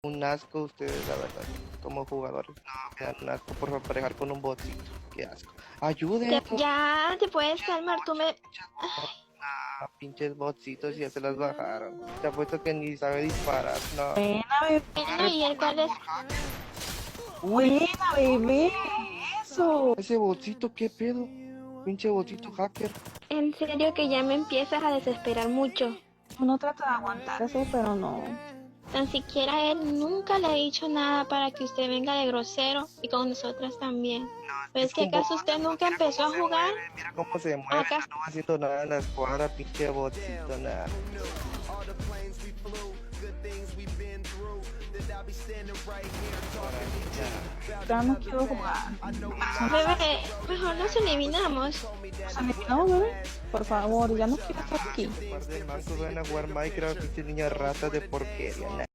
Un asco ustedes, la verdad, como jugadores. No, me dan un asco por parejar con un botcito. Qué asco. Ayuden, Ya te puedes calmar, tú me... pinches botcitos ya se las bajaron. Te apuesto que ni sabe disparar. No. Buena, bebé. Bueno, ¿y el cuál es? Buena, bebé. Eso. Ese botcito, ¿qué pedo? Pinche botcito hacker. En serio que ya me empiezas a desesperar mucho. Uno trata de aguantar eso, pero no. Tan siquiera él nunca le ha dicho nada para que usted venga de grosero y con nosotras también. ¿Pero es que acaso usted nunca empezó a jugar? Mira cómo se mueve. ¿Acaso? No va haciendo nada en la escuadra, pinche botcito, nada. Ya no quiero jugar. Bebé, mejor nos eliminamos. No, bebé. Por favor, ya no quiero estar aquí. Par de mancos van a jugar Minecraft, pinche niña rata de porquería. Nah.